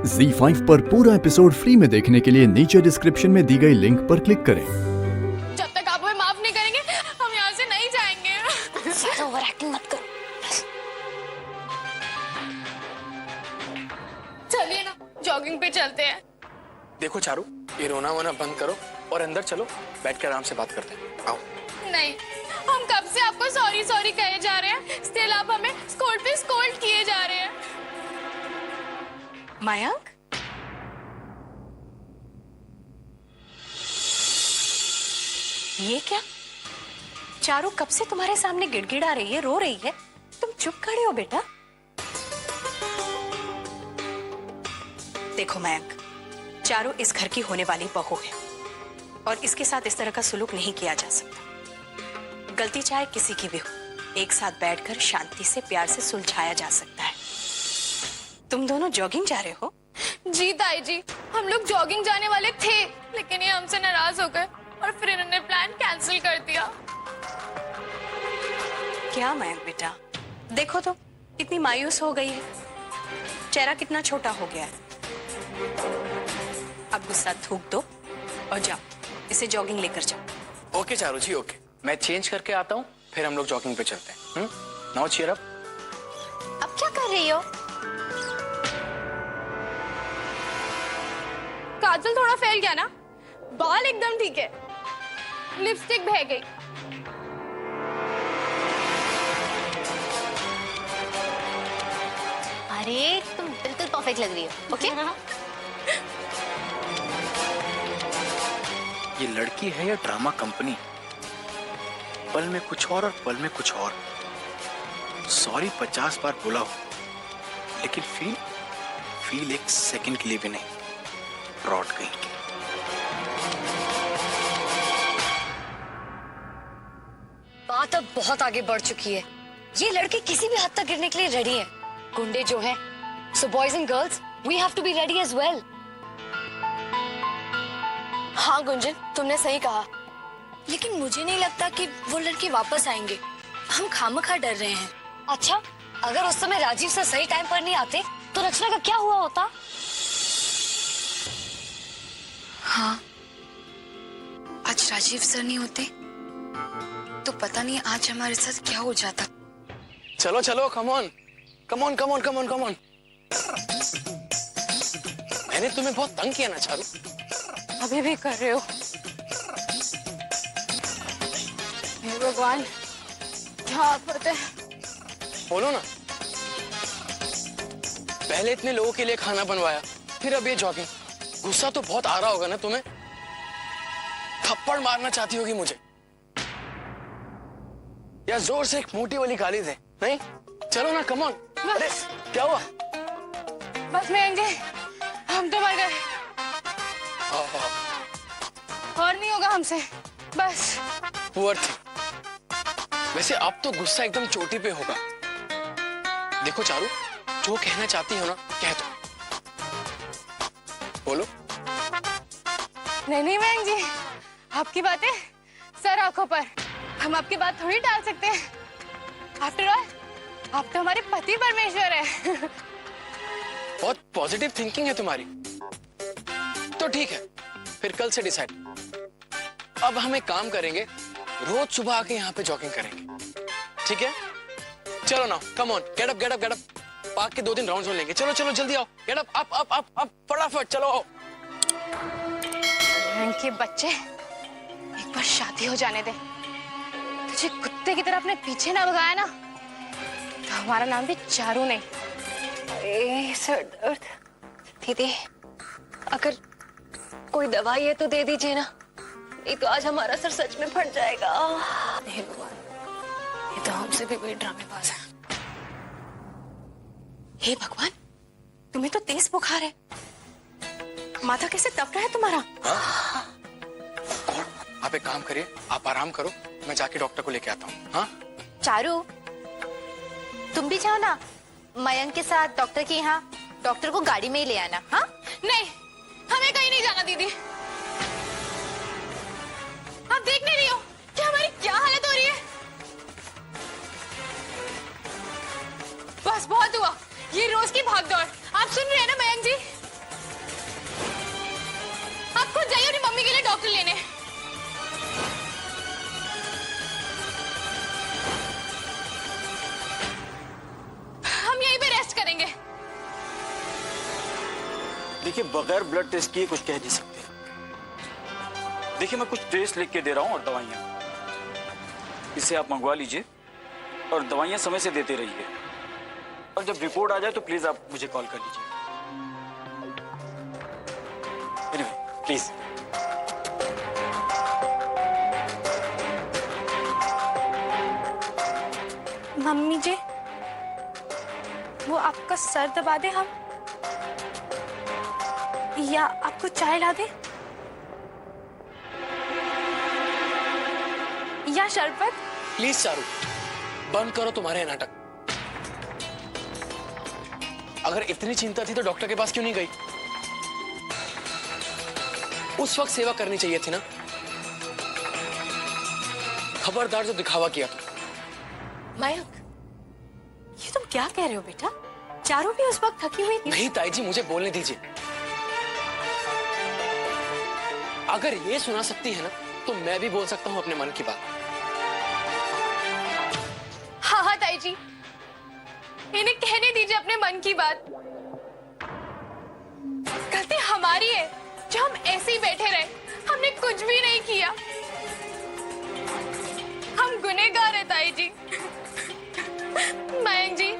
ZEE5 पर पूरा episode free में देखने के लिए नीचे डिस्क्रिप्शन में दी गई लिंक पर क्लिक करें। जब तक आप हमें माफ नहीं करेंगे हम यहाँ से नहीं जाएंगे। ज्यादा ओवर एक्टिंग मत करो। चलिए ना, जॉगिंग पे चलते हैं। देखो चारू, ये रोना वोना बंद करो और अंदर चलो, बैठ कर आराम से बात करते हैं। आओ। नहीं, हम कब से आपको सॉरी सॉरी कहे जा रहे हैं, स्टिल आप हमें स्कोल्ड पे स्कोल्ड किए जा रहे हैं। मयंक, ये क्या? चारू कब से तुम्हारे सामने गिड़गिड़ा रही है, रो रही है, तुम चुप खड़े हो बेटा। देखो मयंक, चारू इस घर की होने वाली बहू है और इसके साथ इस तरह का सुलूक नहीं किया जा सकता। गलती चाहे किसी की भी हो, एक साथ बैठकर शांति से प्यार से सुलझाया जा सकता है। तुम दोनों जॉगिंग जा रहे हो? जी ताई जी, हम लोग जॉगिंग जाने वाले थे, लेकिन ये हमसे नाराज हो गए और फिर इन्होंने प्लान कैंसिल कर दिया। क्या मयंक बेटा, देखो तो कितनी मायूस हो गई है, चेहरा कितना छोटा हो गया है। अब गुस्सा थूक दो और जाओ, इसे जॉगिंग लेकर जाओ। ओके चारू जी, ओके, मैं चेंज करके आता हूँ, फिर हम लोग जॉगिंग पे चलते हैं। Now cheer up. अब क्या कर रही हो? काजल थोड़ा फैल गया ना, बाल एकदम ठीक है, लिपस्टिक बह गई। अरे तुम बिल्कुल परफेक्ट लग रही हो। ओके ये लड़की है या ड्रामा कंपनी? पल में कुछ और पल में कुछ और। सॉरी 50 बार बोला हो, लेकिन फील एक सेकंड के लिए भी नहीं। फ्रॉड कहीं की। बात अब बहुत आगे बढ़ चुकी है, ये लड़के किसी भी हद तक गिरने के लिए रेडी है। गुंडे जो हैं, so boys and girls, we have to be ready as well. हाँ गुंजन, तुमने सही कहा, लेकिन मुझे नहीं लगता कि वो लड़के वापस आएंगे। हम खामखा डर रहे हैं। अच्छा, अगर उस समय राजीव सर सही टाइम पर नहीं आते तो रचना का क्या हुआ होता? हाँ, आज राजीव सर नहीं होते तो पता नहीं आज हमारे साथ क्या हो जाता। चलो चलो, come on come on come on come on come on. मैंने तुम्हें बहुत तंग किया ना चारू? अभी भी कर रहे हो। हे भगवान, क्या पता है। बोलो ना, पहले इतने लोगों के लिए खाना बनवाया, फिर अब ये जॉगिंग। गुस्सा तो बहुत आ रहा होगा ना तुम्हें? थप्पड़ मारना चाहती होगी मुझे, या जोर से एक मोटी वाली गाली दे? नहीं, चलो ना, कम ऑन। अरे क्या हुआ? बस मयंक जी, हम तो मर गए, और नहीं होगा हमसे, बस। पुअर थी। वैसे अब तो गुस्सा एकदम चोटी पे होगा। देखो चारू, जो कहना चाहती हो ना, कह दो। बोलो। नहीं नहीं मयंक जी, आपकी बातें सर आंखों पर, हम आपकी बात थोड़ी टाल सकते हैं। आफ्टर ऑल, आप तो हमारे पति परमेश्वर है। बहुत पॉजिटिव थिंकिंग है तुम्हारी। तो ठीक है, फिर कल से डिसाइड। अब हम एक काम करेंगे, रोज सुबह आके यहाँ पे जॉगिंग करेंगे, ठीक है? चलो ना, come on, get up get up get up. Park के 2 दिन राउंड्स में लेंगे। चलो चलो जल्दी आओ, get up up up up up, फटाफट चलो आओ। के बच्चे, एक बार शादी हो जाने दे। तुझे कुत्ते की तरह अपने पीछे ना भगाया ना, तो हमारा नाम भी चारू नहीं। अरे सर दर्द। दीदी, अगर कोई दवाई है तो दे दीजिए ना, नहीं तो आज हमारा सर सच में फट जाएगा। हे भगवान, ये तो हमसे भी कोई ड्रामेबाज है। हे भगवान, तुम्हें तो तेज बुखार है, माथा कैसे तप रहा है तुम्हारा? आप एक काम करिए, आप आराम करो, मैं जाके डॉक्टर को लेके आता हूँ। हाँ चारू, तुम भी जाओ ना मयंक के साथ डॉक्टर के यहाँ। डॉक्टर को गाड़ी में ही ले आना। हाँ नहीं, हमें कहीं नहीं जाना दीदी। आप देख नहीं रही हो कि हमारी क्या हालत हो रही है? बस बहुत हुआ, ये रोज की भागदौड़। आप सुन रहे हैं ना मयंक जी? देखिए बगैर ब्लड टेस्ट किए कुछ कह नहीं सकते। देखिए मैं कुछ टेस्ट लिख के दे रहा हूँ और दवाइयाँ, इसे आप मंगवा लीजिए और दवाइयाँ समय से देते रहिए। और जब रिपोर्ट आ जाए तो प्लीज आप मुझे कॉल कर लीजिए। Anyway please. मम्मी जी, वो आपका सर दबा दे हम, या आपको चाय ला दे, या शरबत? प्लीज चारू, बंद करो तुम्हारे नाटक। अगर इतनी चिंता थी तो डॉक्टर के पास क्यों नहीं गई? उस वक्त सेवा करनी चाहिए थी ना। खबरदार जो दिखावा किया तो। मयंक, ये तुम क्या कह रहे हो बेटा? चारू भी उस वक्त थकी हुई थी। नहीं ताई जी, मुझे बोलने दीजिए। अगर ये सुना सकती है ना तो मैं भी बोल सकता हूं अपने मन की बात। हाँ हाँ ताई जी, इन्हें कहने दीजिए अपने मन की बात। गलती हमारी है जो हम ऐसे ही बैठे रहे, हमने कुछ भी नहीं किया। हम गुनहगार हैं ताई जी। मयंक जी,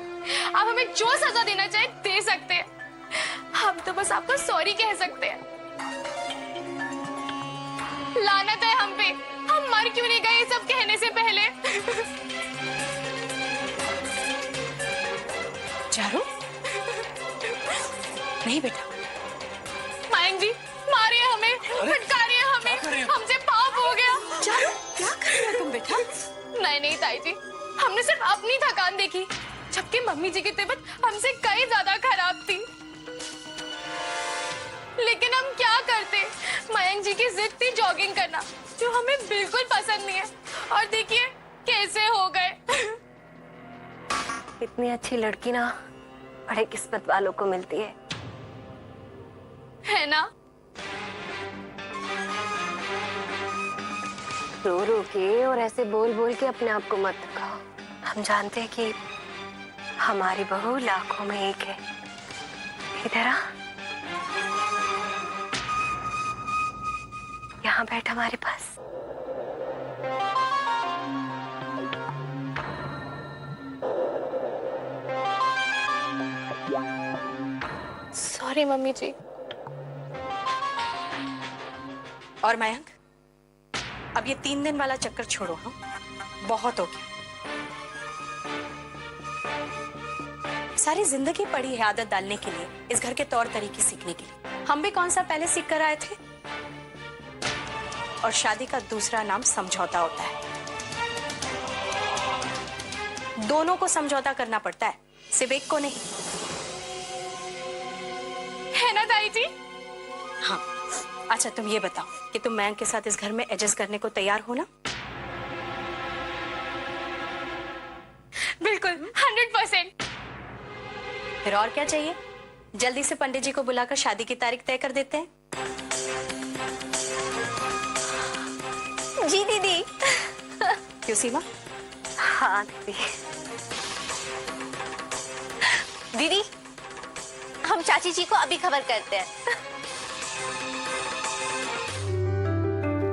आप हमें जो सजा देना चाहे दे सकते हैं, हम तो बस आपको सॉरी कह सकते हैं। लानत है हम पे, हम मर क्यों नहीं गए ये सब कहने से पहले। चारू? नहीं बेटा। मयंक जी, मारिए हमें, फटकारिए हमें, हमसे पाप हो गया। चारू, क्या कर रही हो तुम बेटा? नहीं नहीं ताई जी, हमने सिर्फ अपनी थकान देखी, जबकि मम्मी जी की तबीयत हमसे कई ज्यादा खराब थी। लेकिन हम क्या करते, मयंक जी की जिद थी जॉगिंग करना, जो हमें बिल्कुल पसंद नहीं है, और देखिए कैसे हो गए। इतनी अच्छी लड़की ना बड़े किस्मत वालों को मिलती है ना? रो रो के और ऐसे बोल बोल के अपने आप को मत थकाओ। हम जानते हैं कि हमारी बहू लाखों में एक है। इधर आ, यहाँ बैठ हमारे पास। सॉरी मम्मी जी। और मयंक, अब ये 3 दिन वाला चक्कर छोड़ो। हाँ, बहुत हो गया। सारी जिंदगी पड़ी है आदत डालने के लिए, इस घर के तौर तरीके सीखने के लिए। हम भी कौन सा पहले सीख कर आए थे? और शादी का दूसरा नाम समझौता होता है। दोनों को समझौता करना पड़ता है, सिर्फ एक को नहीं। है ना ताई जी? हाँ। अच्छा तुम ये बताओ कि तुम मयंक के साथ इस घर में एडजस्ट करने को तैयार हो ना? बिल्कुल 100%। फिर और क्या चाहिए? जल्दी से पंडित जी को बुलाकर शादी की तारीख तय कर देते हैं। जी दीदी। क्यों सीमा? हाँ दीदी। दीदी, हम चाची जी को अभी खबर करते हैं।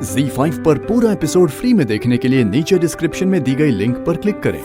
Z5 पर पूरा एपिसोड फ्री में देखने के लिए नीचे डिस्क्रिप्शन में दी गई लिंक पर क्लिक करें।